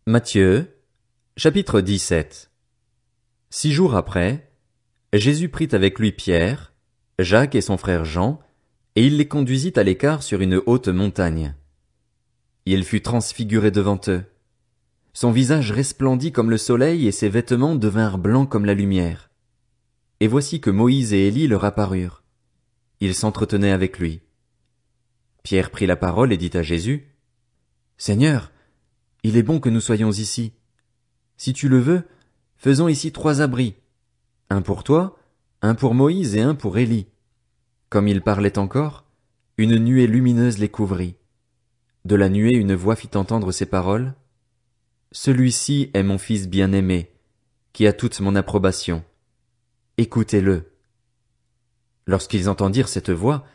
Matthieu, chapitre 17. 6 jours après, Jésus prit avec lui Pierre, Jacques et son frère Jean, et il les conduisit à l'écart sur une haute montagne. Il fut transfiguré devant eux. Son visage resplendit comme le soleil et ses vêtements devinrent blancs comme la lumière. Et voici que Moïse et Élie leur apparurent. Ils s'entretenaient avec lui. Pierre prit la parole et dit à Jésus, « Seigneur, il est bon que nous soyons ici. Si tu le veux, faisons ici 3 abris. Un pour toi, un pour Moïse et un pour Élie. » Comme il parlait encore, une nuée lumineuse les couvrit. De la nuée une voix fit entendre ces paroles. « Celui-ci est mon fils bien-aimé, qui a toute mon approbation. Écoutez-le. » Lorsqu'ils entendirent cette voix,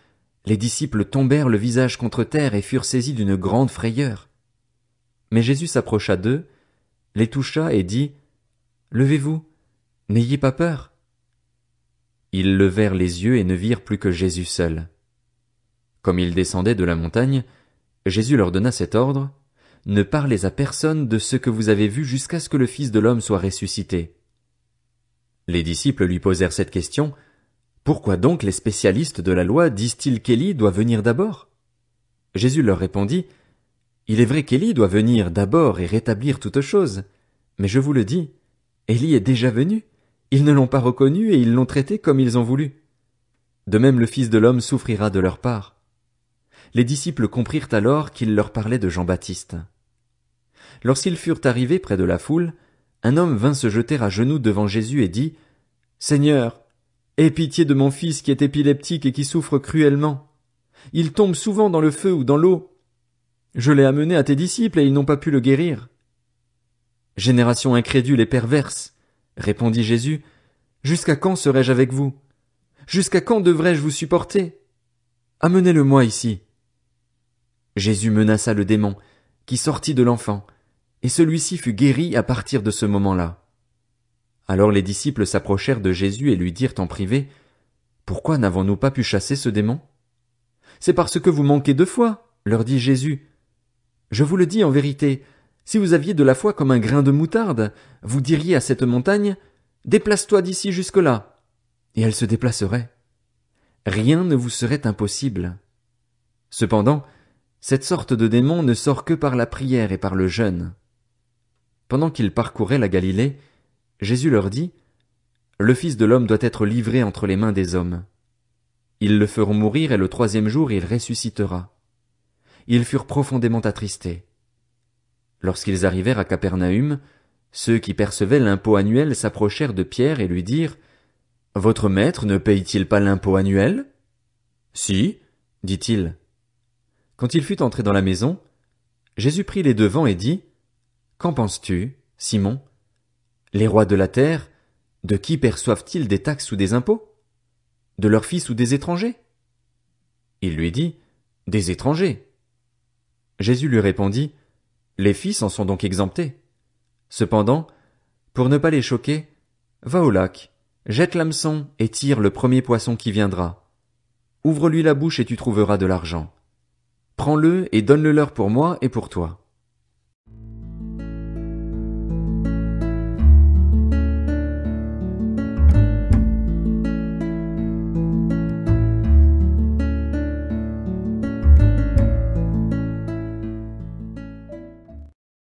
les disciples tombèrent le visage contre terre et furent saisis d'une grande frayeur. Mais Jésus s'approcha d'eux, les toucha et dit, « Levez-vous, n'ayez pas peur. » Ils levèrent les yeux et ne virent plus que Jésus seul. Comme ils descendaient de la montagne, Jésus leur donna cet ordre, « Ne parlez à personne de ce que vous avez vu jusqu'à ce que le Fils de l'homme soit ressuscité. » Les disciples lui posèrent cette question, « Pourquoi donc les spécialistes de la loi disent-ils qu'Élie doit venir d'abord ?» Jésus leur répondit, « Il est vrai qu'Élie doit venir d'abord et rétablir toutes choses, mais je vous le dis, Élie est déjà venu, ils ne l'ont pas reconnu et ils l'ont traité comme ils ont voulu. De même le Fils de l'homme souffrira de leur part. » Les disciples comprirent alors qu'il leur parlait de Jean-Baptiste. Lorsqu'ils furent arrivés près de la foule, un homme vint se jeter à genoux devant Jésus et dit, « Seigneur, aie pitié de mon fils qui est épileptique et qui souffre cruellement. Il tombe souvent dans le feu ou dans l'eau. Je l'ai amené à tes disciples et ils n'ont pas pu le guérir. » « Génération incrédule et perverse, répondit Jésus, jusqu'à quand serai-je avec vous? Jusqu'à quand devrais-je vous supporter? Amenez-le-moi ici. Jésus menaça le démon, qui sortit de l'enfant, et celui-ci fut guéri à partir de ce moment-là. Alors les disciples s'approchèrent de Jésus et lui dirent en privé, « Pourquoi n'avons-nous pas pu chasser ce démon? » « C'est parce que vous manquez de foi, leur dit Jésus. Je vous le dis en vérité, si vous aviez de la foi comme un grain de moutarde, vous diriez à cette montagne, « Déplace-toi d'ici jusque-là », et elle se déplacerait. Rien ne vous serait impossible. Cependant, cette sorte de démon ne sort que par la prière et par le jeûne. Pendant qu'ils parcouraient la Galilée, Jésus leur dit, « Le Fils de l'homme doit être livré entre les mains des hommes. Ils le feront mourir et le 3e jour il ressuscitera. » Ils furent profondément attristés. Lorsqu'ils arrivèrent à Capernaüm, ceux qui percevaient l'impôt annuel s'approchèrent de Pierre et lui dirent, « Votre maître ne paye-t-il pas l'impôt annuel? » « Si, dit-il. » Quand il fut entré dans la maison, Jésus prit les devants et dit, « Qu'en penses-tu, Simon? Les rois de la terre, de qui perçoivent-ils des taxes ou des impôts? De leurs fils ou des étrangers? » Il lui dit, « Des étrangers. » Jésus lui répondit, « Les fils en sont donc exemptés. Cependant, pour ne pas les choquer, va au lac, jette l'hameçon et tire le premier poisson qui viendra. Ouvre-lui la bouche et tu trouveras de l'argent. Prends-le et donne-le leur pour moi et pour toi. »